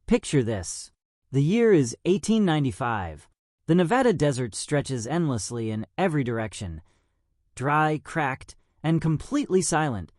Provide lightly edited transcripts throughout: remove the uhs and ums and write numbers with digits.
Picture this. The year is 1895. The Nevada desert stretches endlessly in every direction, dry, cracked, and completely silent,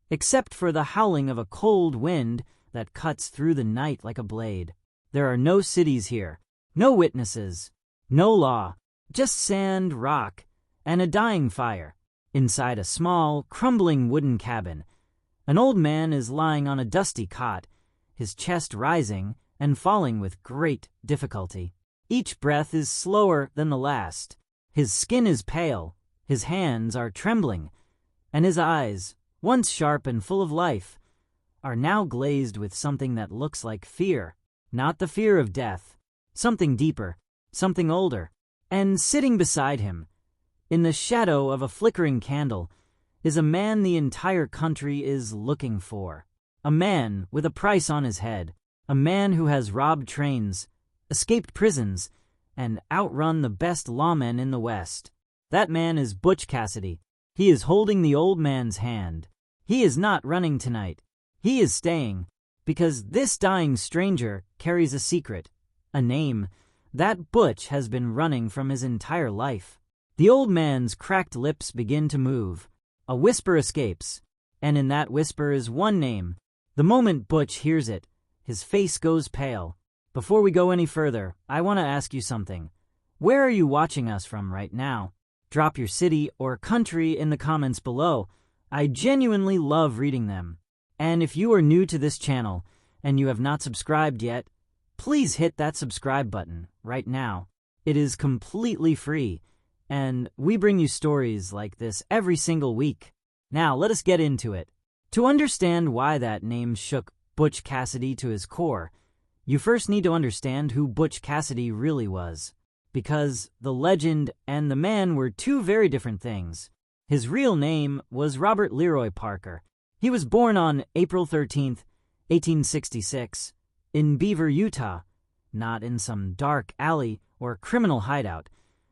except for the howling of a cold wind that cuts through the night like a blade. There are no cities here, no witnesses, no law, just sand, rock, and a dying fire. Inside a small, crumbling wooden cabin, an old man is lying on a dusty cot, his chest rising and falling with great difficulty. Each breath is slower than the last. His skin is pale, his hands are trembling, and his eyes, once sharp and full of life, are now glazed with something that looks like fear. Not the fear of death, something deeper, something older. And sitting beside him, in the shadow of a flickering candle, is a man the entire country is looking for. A man with a price on his head. A man who has robbed trains, escaped prisons, and outrun the best lawmen in the West. That man is Butch Cassidy. He is holding the old man's hand. He is not running tonight. He is staying, because this dying stranger carries a secret, a name, that Butch has been running from his entire life. The old man's cracked lips begin to move. A whisper escapes, and in that whisper is one name. The moment Butch hears it, his face goes pale. Before we go any further, I want to ask you something. Where are you watching us from right now? Drop your city or country in the comments below. I genuinely love reading them. And if you are new to this channel and you have not subscribed yet, please hit that subscribe button right now. It is completely free, and we bring you stories like this every single week. Now let us get into it. To understand why that name shook Butch Cassidy to his core, you first need to understand who Butch Cassidy really was, because the legend and the man were two very different things. His real name was Robert LeRoy Parker. He was born on April 13th, 1866, in Beaver, Utah, not in some dark alley or criminal hideout,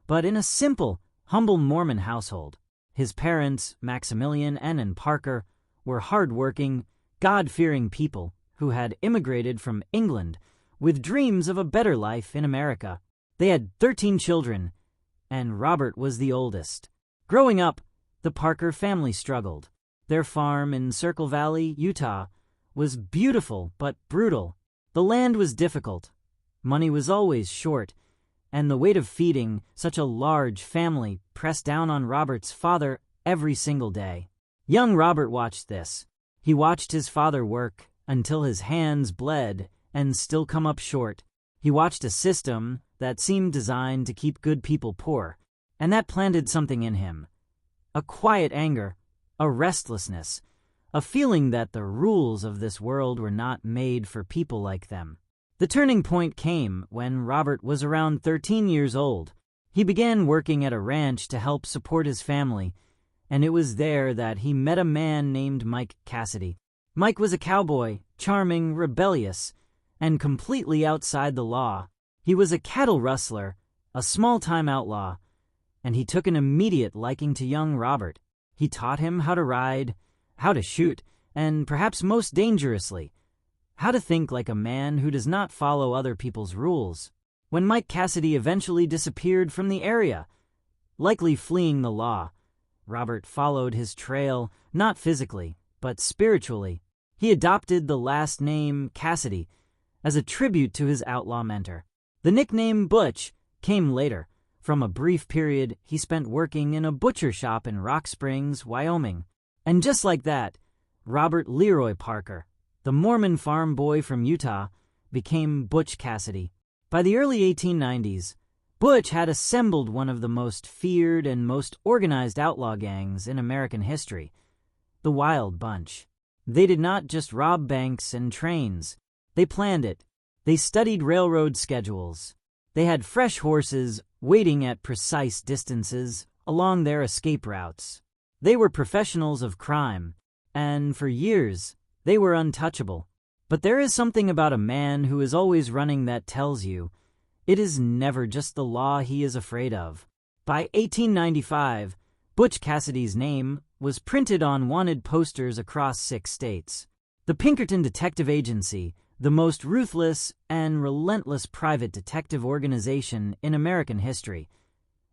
but in a simple, humble Mormon household. His parents, Maximilian and Ann Parker, were hard-working, God-fearing people who had immigrated from England with dreams of a better life in America. They had 13 children, and Robert was the oldest. Growing up, the Parker family struggled. Their farm in Circle Valley, Utah, was beautiful but brutal. The land was difficult, money was always short, and the weight of feeding such a large family pressed down on Robert's father every single day. Young Robert watched this. He watched his father work until his hands bled and still come up short. He watched a system that seemed designed to keep good people poor, and that planted something in him. A quiet anger, a restlessness, a feeling that the rules of this world were not made for people like them. The turning point came when Robert was around 13 years old. He began working at a ranch to help support his family, and it was there that he met a man named Mike Cassidy. Mike was a cowboy, charming, rebellious, and completely outside the law. He was a cattle rustler, a small-time outlaw, and he took an immediate liking to young Robert. He taught him how to ride, how to shoot, and perhaps most dangerously, how to think like a man who does not follow other people's rules. When Mike Cassidy eventually disappeared from the area, likely fleeing the law, Robert followed his trail, not physically, but spiritually. He adopted the last name Cassidy as a tribute to his outlaw mentor. The nickname Butch came later, from a brief period he spent working in a butcher shop in Rock Springs, Wyoming. And just like that, Robert LeRoy Parker, the Mormon farm boy from Utah, became Butch Cassidy. By the early 1890s, Butch had assembled one of the most feared and most organized outlaw gangs in American history, the Wild Bunch. They did not just rob banks and trains. They planned it. They studied railroad schedules. They had fresh horses waiting at precise distances along their escape routes. They were professionals of crime, and for years, they were untouchable. But there is something about a man who is always running that tells you it is never just the law he is afraid of. By 1895, Butch Cassidy's name was printed on wanted posters across 6 states. The Pinkerton Detective Agency, the most ruthless and relentless private detective organization in American history,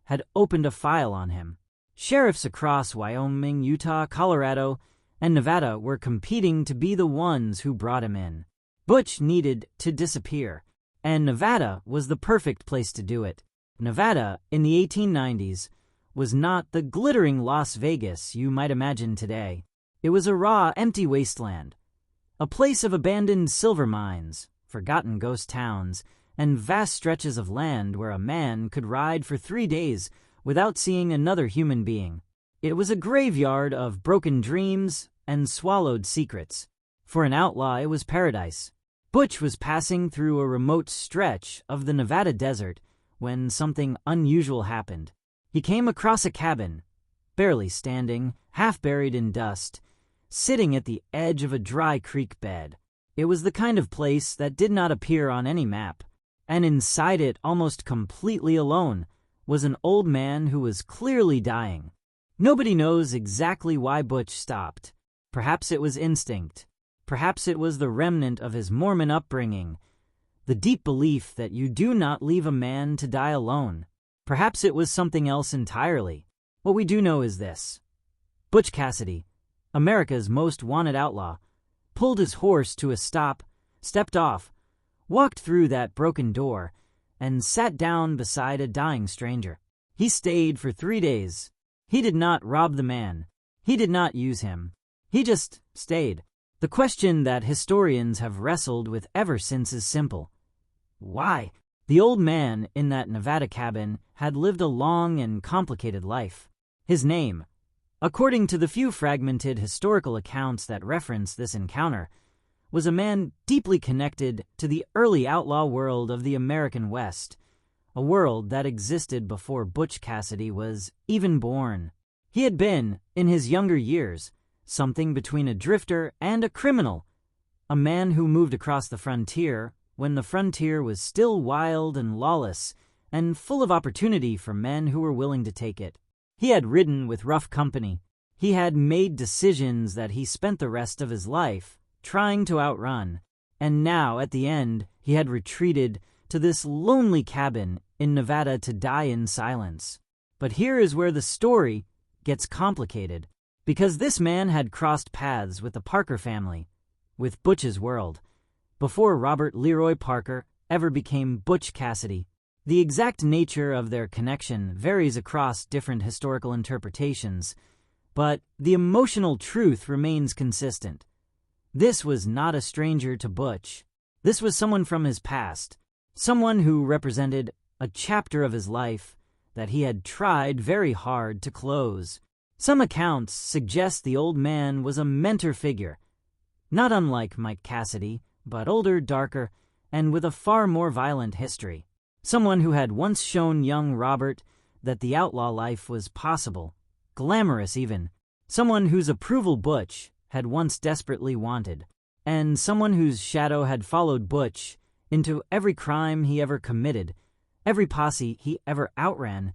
had opened a file on him. Sheriffs across Wyoming, Utah, Colorado, and Nevada were competing to be the ones who brought him in. Butch needed to disappear, and Nevada was the perfect place to do it. Nevada, in the 1890s, was not the glittering Las Vegas you might imagine today. It was a raw, empty wasteland, a place of abandoned silver mines, forgotten ghost towns, and vast stretches of land where a man could ride for 3 days without seeing another human being. It was a graveyard of broken dreams and swallowed secrets. For an outlaw, it was paradise. Butch was passing through a remote stretch of the Nevada desert when something unusual happened. He came across a cabin, barely standing, half buried in dust, sitting at the edge of a dry creek bed. It was the kind of place that did not appear on any map, and inside it, almost completely alone, was an old man who was clearly dying. Nobody knows exactly why Butch stopped. Perhaps it was instinct. Perhaps it was the remnant of his Mormon upbringing, the deep belief that you do not leave a man to die alone. Perhaps it was something else entirely. What we do know is this. Butch Cassidy, America's most wanted outlaw, pulled his horse to a stop, stepped off, walked through that broken door, and sat down beside a dying stranger. He stayed for 3 days. He did not rob the man. He did not use him. He just stayed. The question that historians have wrestled with ever since is simple. Why? The old man in that Nevada cabin had lived a long and complicated life. His name, according to the few fragmented historical accounts that reference this encounter, was a man deeply connected to the early outlaw world of the American West, a world that existed before Butch Cassidy was even born. He had been, in his younger years, something between a drifter and a criminal, a man who moved across the frontier when the frontier was still wild and lawless and full of opportunity for men who were willing to take it. He had ridden with rough company. He had made decisions that he spent the rest of his life trying to outrun, and now, at the end, he had retreated to this lonely cabin in Nevada to die in silence. But here is where the story gets complicated, because this man had crossed paths with the Parker family, with Butch's world, before Robert LeRoy Parker ever became Butch Cassidy. The exact nature of their connection varies across different historical interpretations, but the emotional truth remains consistent. This was not a stranger to Butch. This was someone from his past, someone who represented a chapter of his life that he had tried very hard to close. Some accounts suggest the old man was a mentor figure, not unlike Mike Cassidy, but older, darker, and with a far more violent history. Someone who had once shown young Robert that the outlaw life was possible, glamorous even. Someone whose approval Butch had once desperately wanted, and someone whose shadow had followed Butch into every crime he ever committed, every posse he ever outran,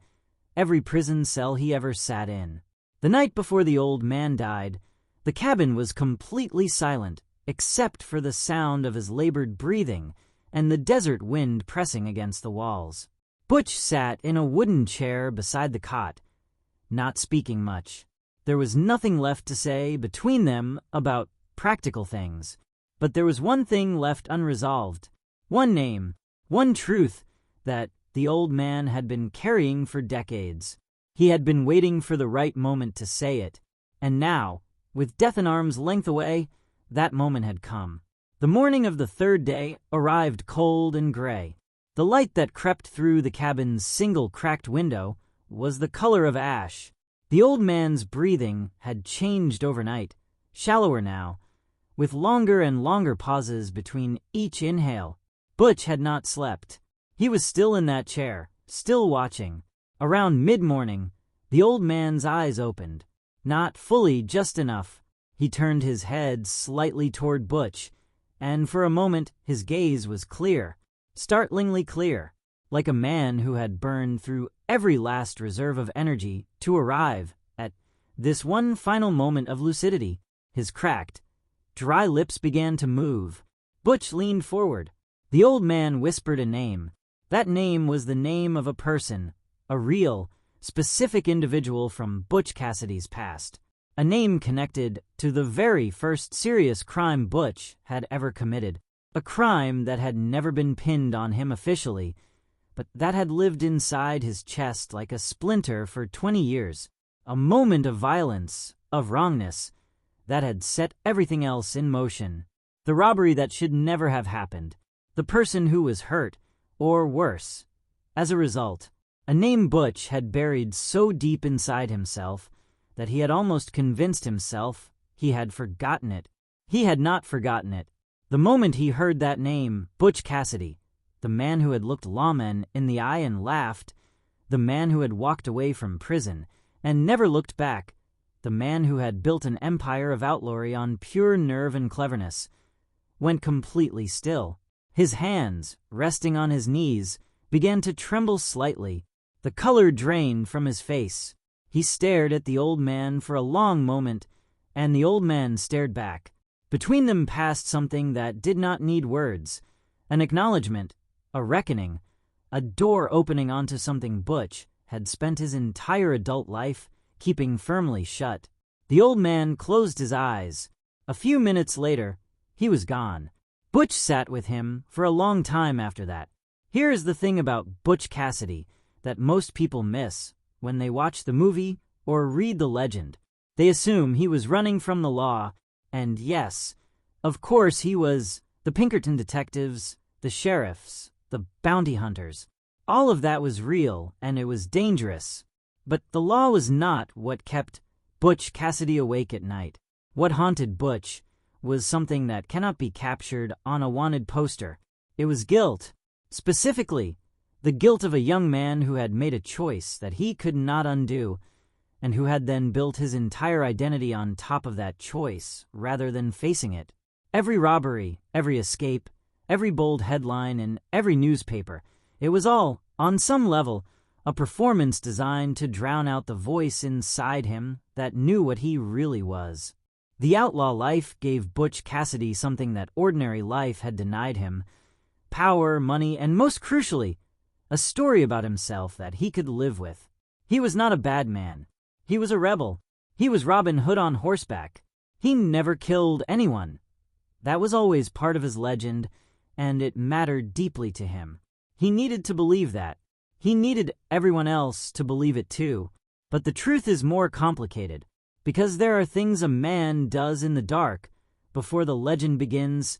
every prison cell he ever sat in. The night before the old man died, the cabin was completely silent, except for the sound of his labored breathing and the desert wind pressing against the walls. Butch sat in a wooden chair beside the cot, not speaking much. There was nothing left to say between them about practical things, but there was one thing left unresolved, one name, one truth that the old man had been carrying for decades. He had been waiting for the right moment to say it, and now, with death an arm's length away, that moment had come. The morning of the third day arrived cold and gray. The light that crept through the cabin's single cracked window was the color of ash. The old man's breathing had changed overnight, shallower now, with longer and longer pauses between each inhale. Butch had not slept. He was still in that chair, still watching. Around mid-morning, the old man's eyes opened. Not fully, just enough. He turned his head slightly toward Butch, and for a moment his gaze was clear, startlingly clear, like a man who had burned through every last reserve of energy to arrive at this one final moment of lucidity. His cracked, dry lips began to move. Butch leaned forward. The old man whispered a name. That name was the name of a person, a real, specific individual from Butch Cassidy's past. A name connected to the very first serious crime Butch had ever committed. A crime that had never been pinned on him officially, but that had lived inside his chest like a splinter for 20 years. A moment of violence, of wrongness, that had set everything else in motion. The robbery that should never have happened. The person who was hurt, or worse. As a result, a name Butch had buried so deep inside himself that he had almost convinced himself he had forgotten it. He had not forgotten it. The moment he heard that name, Butch Cassidy, the man who had looked lawmen in the eye and laughed, the man who had walked away from prison and never looked back, the man who had built an empire of outlawry on pure nerve and cleverness, went completely still. His hands, resting on his knees, began to tremble slightly. The color drained from his face. He stared at the old man for a long moment, and the old man stared back. Between them passed something that did not need words, an acknowledgement, a reckoning, a door opening onto something Butch had spent his entire adult life keeping firmly shut. The old man closed his eyes. A few minutes later, he was gone. Butch sat with him for a long time after that. Here is the thing about Butch Cassidy that most people miss when they watch the movie or read the legend. They assume he was running from the law, and yes, of course he was. The Pinkerton detectives, the sheriffs, the bounty hunters. All of that was real, and it was dangerous. But the law was not what kept Butch Cassidy awake at night. What haunted Butch was something that cannot be captured on a wanted poster. It was guilt. Specifically, the guilt of a young man who had made a choice that he could not undo, and who had then built his entire identity on top of that choice rather than facing it. Every robbery, every escape, every bold headline in every newspaper, it was all, on some level, a performance designed to drown out the voice inside him that knew what he really was. The outlaw life gave Butch Cassidy something that ordinary life had denied him: power, money, and most crucially, a story about himself that he could live with. He was not a bad man. He was a rebel. He was Robin Hood on horseback. He never killed anyone. That was always part of his legend, and it mattered deeply to him. He needed to believe that. He needed everyone else to believe it too. But the truth is more complicated, because there are things a man does in the dark before the legend begins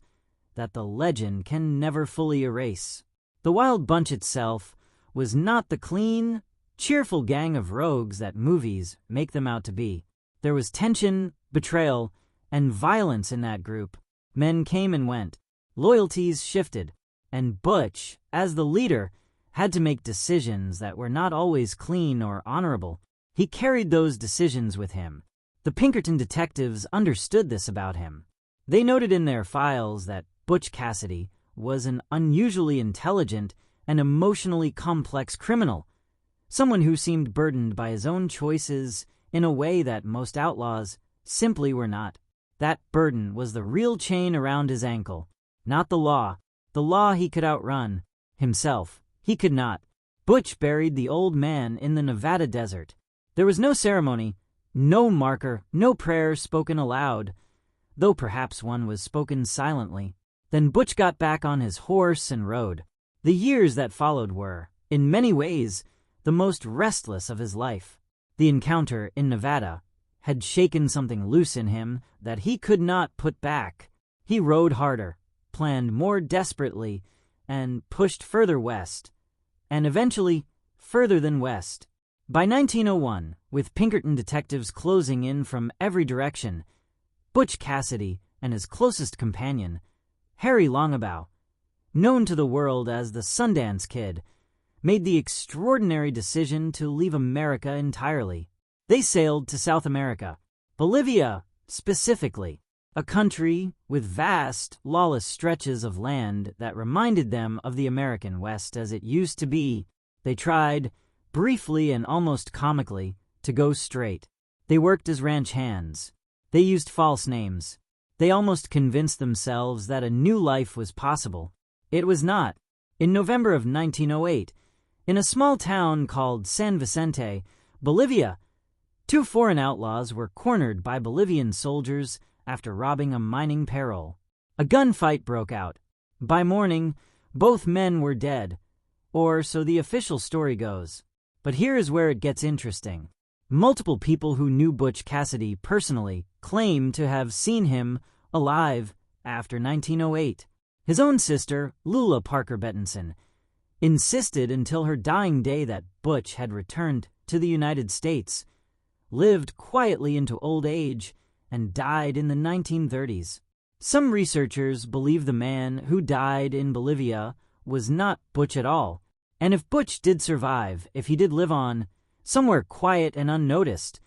that the legend can never fully erase. The Wild Bunch itself was not the clean, cheerful gang of rogues that movies make them out to be. There was tension, betrayal, and violence in that group. Men came and went. Loyalties shifted. And Butch, as the leader, had to make decisions that were not always clean or honorable. He carried those decisions with him. The Pinkerton detectives understood this about him. They noted in their files that Butch Cassidy was an unusually intelligent and emotionally complex criminal, someone who seemed burdened by his own choices in a way that most outlaws simply were not. That burden was the real chain around his ankle, not the law. The law he could outrun. Himself, he could not. Butch buried the old man in the Nevada desert. There was no ceremony, no marker, no prayer spoken aloud, though perhaps one was spoken silently. Then Butch got back on his horse and rode. The years that followed were, in many ways, the most restless of his life. The encounter in Nevada had shaken something loose in him that he could not put back. He rode harder, planned more desperately, and pushed further west, and eventually further than west. By 1901, with Pinkerton detectives closing in from every direction, Butch Cassidy and his closest companion, Harry Longabout, known to the world as the Sundance Kid, made the extraordinary decision to leave America entirely. They sailed to South America, Bolivia specifically, a country with vast, lawless stretches of land that reminded them of the American West as it used to be. They tried, briefly and almost comically, to go straight. They worked as ranch hands. They used false names. They almost convinced themselves that a new life was possible. It was not. In November of 1908, in a small town called San Vicente, Bolivia, two foreign outlaws were cornered by Bolivian soldiers after robbing a mining payroll. A gunfight broke out. By morning, both men were dead, or so the official story goes. But here is where it gets interesting. Multiple people who knew Butch Cassidy personally claim to have seen him alive after 1908. His own sister, LeRoy Parker, insisted until her dying day that Butch had returned to the United States, lived quietly into old age, and died in the 1930s. Some researchers believe the man who died in Bolivia was not Butch at all, and if Butch did survive, if he did live on, somewhere quiet and unnoticed,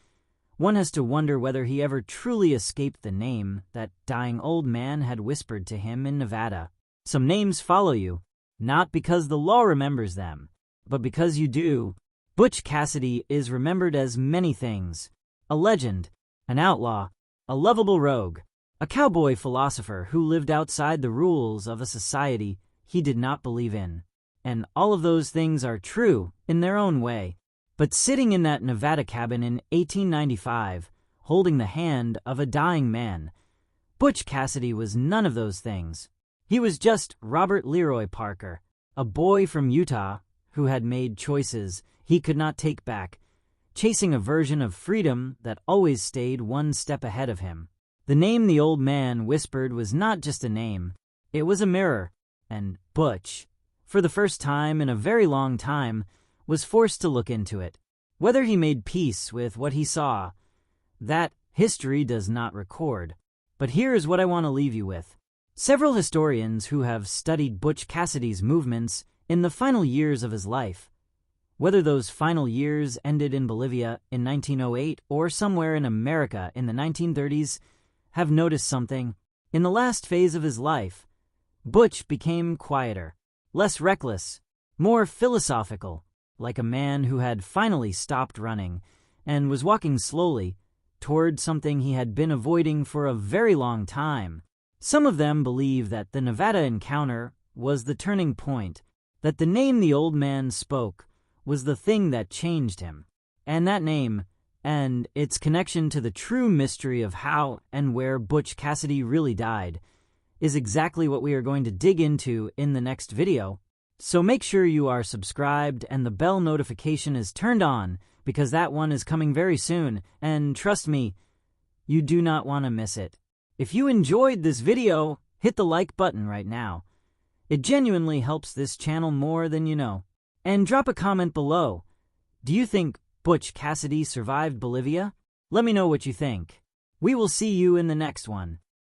one has to wonder whether he ever truly escaped the name that dying old man had whispered to him in Nevada. Some names follow you, not because the law remembers them, but because you do. Butch Cassidy is remembered as many things: a legend, an outlaw, a lovable rogue, a cowboy philosopher who lived outside the rules of a society he did not believe in. And all of those things are true in their own way. But sitting in that Nevada cabin in 1895, holding the hand of a dying man, Butch Cassidy was none of those things. He was just Robert LeRoy Parker, a boy from Utah who had made choices he could not take back, chasing a version of freedom that always stayed one step ahead of him. The name the old man whispered was not just a name, it was a mirror, and Butch, for the first time in a very long time, was forced to look into it. Whether he made peace with what he saw, that history does not record. But here is what I want to leave you with. Several historians who have studied Butch Cassidy's movements in the final years of his life, whether those final years ended in Bolivia in 1908 or somewhere in America in the 1930s, have noticed something. In the last phase of his life, Butch became quieter, less reckless, more philosophical, like a man who had finally stopped running and was walking slowly toward something he had been avoiding for a very long time. Some of them believe that the Nevada encounter was the turning point, that the name the old man spoke was the thing that changed him. And that name, and its connection to the true mystery of how and where Butch Cassidy really died, is exactly what we are going to dig into in the next video. So make sure you are subscribed and the bell notification is turned on, because that one is coming very soon, and trust me, you do not want to miss it. If you enjoyed this video, hit the like button right now. It genuinely helps this channel more than you know. And drop a comment below. Do you think Butch Cassidy survived Bolivia? Let me know what you think. We will see you in the next one.